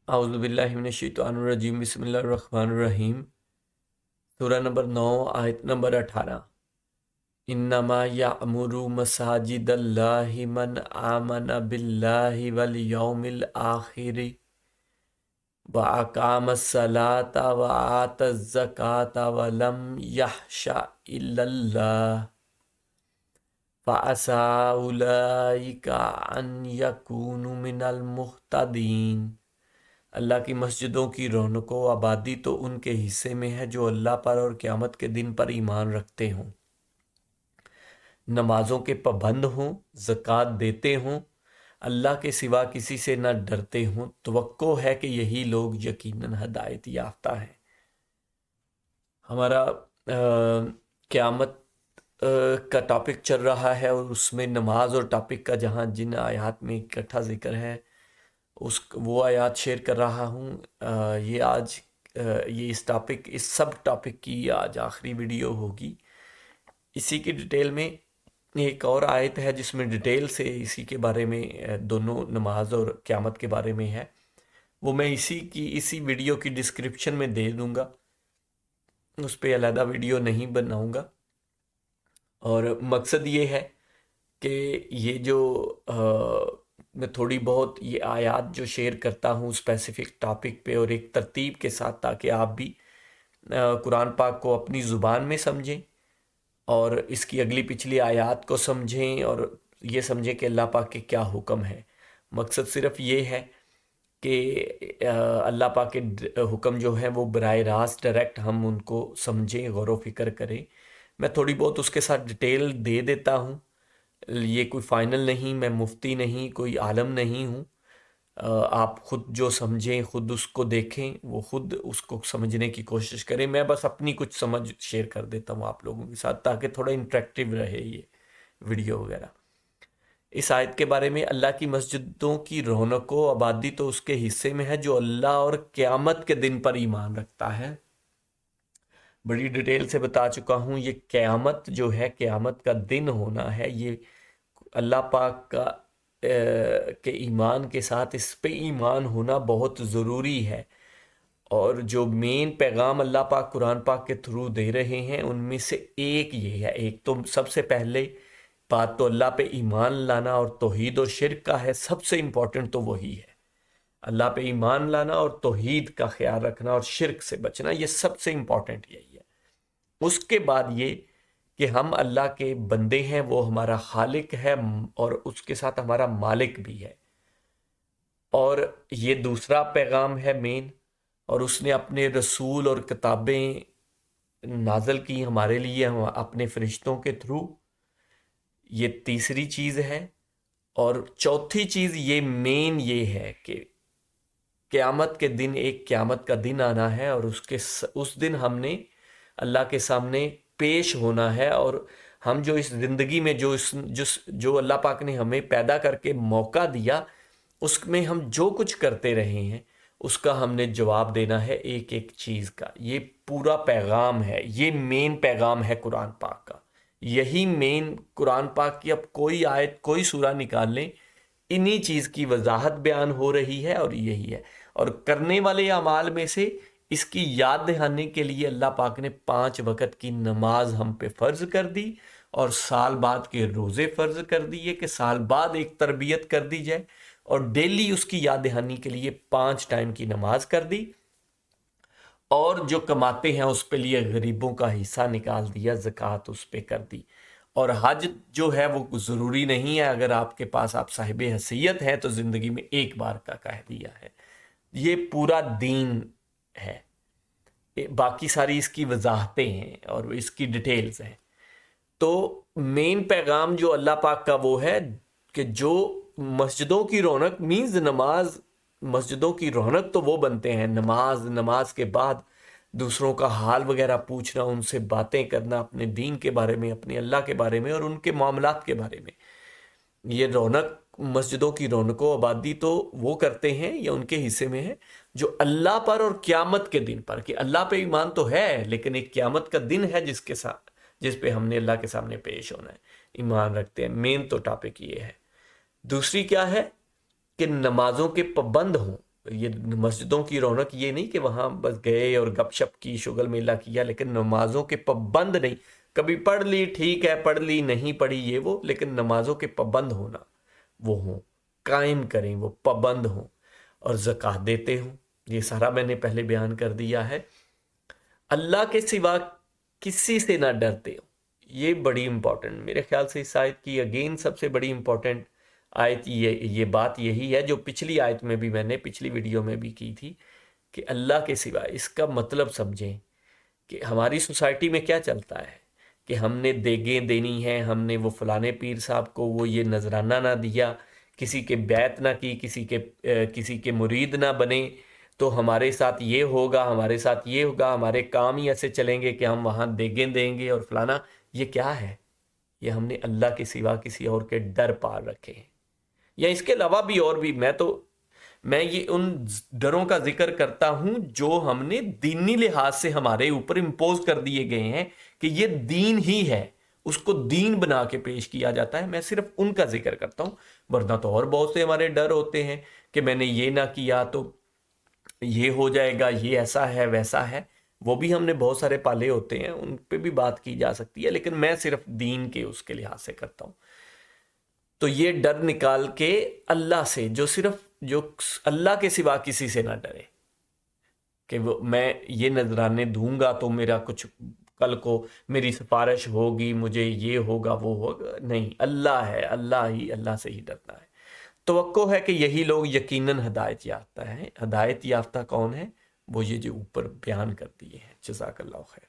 اعوذ باللہ من الشیطان الرجیم، بسم اللہ الرحمن الرحیم۔ سورہ نمبر 9، آیت نمبر 18۔ انما یعمر مساجد اللہ من آمن باللہ والیوم الآخر واقام الصلاۃ وآت الزکاۃ ولم یخش الا اللہ فعسى اولئک ان یکونوا من المہتدین۔ اللہ کی مسجدوں کی رونق و آبادی تو ان کے حصے میں ہے جو اللہ پر اور قیامت کے دن پر ایمان رکھتے ہوں، نمازوں کے پابند ہوں، زکوٰۃ دیتے ہوں، اللہ کے سوا کسی سے نہ ڈرتے ہوں۔ توقع ہے کہ یہی لوگ یقیناً ہدایت یافتہ ہیں۔ ہمارا قیامت کا ٹاپک چل رہا ہے، اور اس میں نماز اور ٹاپک کا جن آیات میں اکٹھا ذکر ہے وہ آیات شیئر کر رہا ہوں۔ یہ اس سب ٹاپک کی آج آخری ویڈیو ہوگی۔ اسی کی ڈیٹیل میں ایک اور آیت ہے جس میں ڈیٹیل سے اسی کے بارے میں، دونوں نماز اور قیامت کے بارے میں ہے، وہ میں اسی ویڈیو کی ڈسکرپشن میں دے دوں گا، اس پہ علیحدہ ویڈیو نہیں بناؤں گا۔ اور مقصد یہ ہے کہ یہ جو میں تھوڑی بہت یہ آیات جو شیئر کرتا ہوں اسپیسیفک ٹاپک پہ اور ایک ترتیب کے ساتھ، تاکہ آپ بھی قرآن پاک کو اپنی زبان میں سمجھیں اور اس کی اگلی پچھلی آیات کو سمجھیں اور یہ سمجھیں کہ اللہ پاک کے کیا حکم ہے۔ مقصد صرف یہ ہے کہ اللہ پاک کے حکم جو ہیں وہ براہ راست ڈائریکٹ ہم ان کو سمجھیں، غور و فکر کریں۔ میں تھوڑی بہت اس کے ساتھ ڈیٹیل دے دیتا ہوں، یہ کوئی فائنل نہیں، میں مفتی نہیں، کوئی عالم نہیں ہوں۔ آپ خود جو سمجھیں، خود اس کو دیکھیں، وہ خود اس کو سمجھنے کی کوشش کریں۔ میں بس اپنی کچھ سمجھ شیئر کر دیتا ہوں آپ لوگوں کے ساتھ، تاکہ تھوڑا انٹریکٹیو رہے یہ ویڈیو وغیرہ۔ اس آیت کے بارے میں، اللہ کی مسجدوں کی رونق و آبادی تو اس کے حصے میں ہے جو اللہ اور قیامت کے دن پر ایمان رکھتا ہے۔ بڑی ڈیٹیل سے بتا چکا ہوں، یہ قیامت جو ہے، قیامت کا دن ہونا ہے، یہ اللہ پاک کا کے ایمان کے ساتھ اس پہ ایمان ہونا بہت ضروری ہے۔ اور جو مین پیغام اللہ پاک قرآن پاک کے تھرو دے رہے ہیں ان میں سے ایک یہ ہے۔ ایک تو سب سے پہلے بات تو اللہ پہ ایمان لانا اور توحید و شرک کا ہے، سب سے امپورٹنٹ تو وہی ہے۔ اللہ پہ ایمان لانا اور توحید کا خیال رکھنا اور شرک سے بچنا، یہ سب سے امپورٹنٹ یہی ہے۔ اس کے بعد یہ کہ ہم اللہ کے بندے ہیں، وہ ہمارا خالق ہے اور اس کے ساتھ ہمارا مالک بھی ہے، اور یہ دوسرا پیغام ہے مین۔ اور اس نے اپنے رسول اور کتابیں نازل کی ہمارے لیے اپنے فرشتوں کے تھرو، یہ تیسری چیز ہے۔ اور چوتھی چیز یہ مین یہ ہے کہ قیامت کے دن ایک قیامت کا دن آنا ہے، اور اس دن ہم نے اللہ کے سامنے پیش ہونا ہے، اور ہم جو اس زندگی میں جو اللہ پاک نے ہمیں پیدا کر کے موقع دیا، اس میں ہم جو کچھ کرتے رہے ہیں اس کا ہم نے جواب دینا ہے، ایک ایک چیز کا۔ یہ پورا پیغام ہے، یہ مین پیغام ہے قرآن پاک کا، یہی مین قرآن پاک کی۔ اب کوئی آیت، کوئی سورہ نکال لیں، انہی چیز کی وضاحت بیان ہو رہی ہے، اور یہی ہے۔ اور کرنے والے اعمال میں سے اس کی یاد دہانے کے لیے اللہ پاک نے 5 وقت کی نماز ہم پہ فرض کر دی، اور سال بعد کے روزے فرض کر دیے کہ سال بعد ایک تربیت کر دی جائے، اور ڈیلی اس کی یاد دہانی کے لیے 5 ٹائم کی نماز کر دی، اور جو کماتے ہیں اس پہ لیے غریبوں کا حصہ نکال دیا، زکوٰۃ اس پہ کر دی۔ اور حج جو ہے وہ ضروری نہیں ہے، اگر آپ کے پاس آپ صاحب حیثیت ہیں تو زندگی میں ایک بار کا کہہ دیا ہے۔ یہ پورا دین ہے، باقی ساری اس کی وضاحتیں ہیں اور اس کی ڈیٹیلز ہیں۔ تو مین پیغام جو اللہ پاک کا وہ ہے کہ جو مسجدوں کی رونق مینز نماز، مسجدوں کی رونق تو وہ بنتے ہیں نماز کے بعد دوسروں کا حال وغیرہ پوچھنا، ان سے باتیں کرنا اپنے دین کے بارے میں، اپنے اللہ کے بارے میں اور ان کے معاملات کے بارے میں۔ یہ رونق، مسجدوں کی رونق و آبادی تو وہ کرتے ہیں یا ان کے حصے میں ہے جو اللہ پر اور قیامت کے دن پر، کہ اللہ پہ ایمان تو ہے لیکن ایک قیامت کا دن ہے جس پہ ہم نے اللہ کے سامنے پیش ہونا ہے، ایمان رکھتے ہیں۔ مین تو ٹاپک یہ ہے۔ دوسری کیا ہے کہ نمازوں کے پابند ہوں، یہ مسجدوں کی رونق یہ نہیں کہ وہاں بس گئے اور گپ شپ کی، شغل میلہ کیا، لیکن نمازوں کے پابند نہیں. کبھی پڑھ لی ٹھیک ہے، پڑھ لی نہیں پڑھی یہ وہ، لیکن نمازوں کے پابند ہونا، وہ ہوں، قائم کریں، وہ پابند ہوں، اور زکوٰۃ دیتے ہوں. یہ سارا میں نے پہلے بیان کر دیا ہے. اللہ کے سوا کسی سے نہ ڈرتے ہو، یہ بڑی امپورٹنٹ، میرے خیال سے اس آیت کی اگین سب سے بڑی امپورٹنٹ آیت یہ بات یہی ہے جو پچھلی آیت میں بھی میں نے پچھلی ویڈیو میں بھی کی تھی، کہ اللہ کے سوا. اس کا مطلب سمجھیں کہ ہماری سوسائٹی میں کیا چلتا ہے کہ ہم نے دیگیں دینی ہیں، ہم نے وہ فلانے پیر صاحب کو وہ یہ نذرانہ نہ دیا، کسی کے بیعت نہ کی، کسی کے مرید نہ بنے، تو ہمارے ساتھ یہ ہوگا، ہمارے ساتھ یہ ہوگا، ہمارے کام ہی ایسے چلیں گے کہ ہم وہاں دیگیں دیں گے اور فلانا. یہ کیا ہے؟ یہ ہم نے اللہ کے سوا کسی اور کے ڈر پال رکھے ہیں. یا اس کے علاوہ بھی اور بھی، میں یہ ان ڈروں کا ذکر کرتا ہوں جو ہم نے دینی لحاظ سے ہمارے اوپر امپوز کر دیے گئے ہیں کہ یہ دین ہی ہے، اس کو دین بنا کے پیش کیا جاتا ہے. میں صرف ان کا ذکر کرتا ہوں، ورنہ تو اور بہت سے ہمارے ڈر ہوتے ہیں کہ میں نے یہ نہ کیا تو یہ ہو جائے گا، یہ ایسا ہے ویسا ہے. وہ بھی ہم نے بہت سارے پالے ہوتے ہیں، ان پہ بھی بات کی جا سکتی ہے، لیکن میں صرف دین کے اس کے لحاظ سے کرتا ہوں. تو یہ ڈر نکال کے اللہ سے، جو اللہ کے سوا کسی سے نہ ڈرے کہ میں یہ نذرانے دوں گا تو میرا کچھ کل کو میری سفارش ہوگی، مجھے یہ ہوگا وہ ہوگا. نہیں، اللہ ہے، اللہ سے ہی ڈرنا ہے. توقع ہے کہ یہی لوگ یقیناً ہدایت یافتہ ہیں. ہدایت یافتہ کون ہے؟ وہ یہ جو اوپر بیان کر دیے ہیں. جزاک اللہ خیر.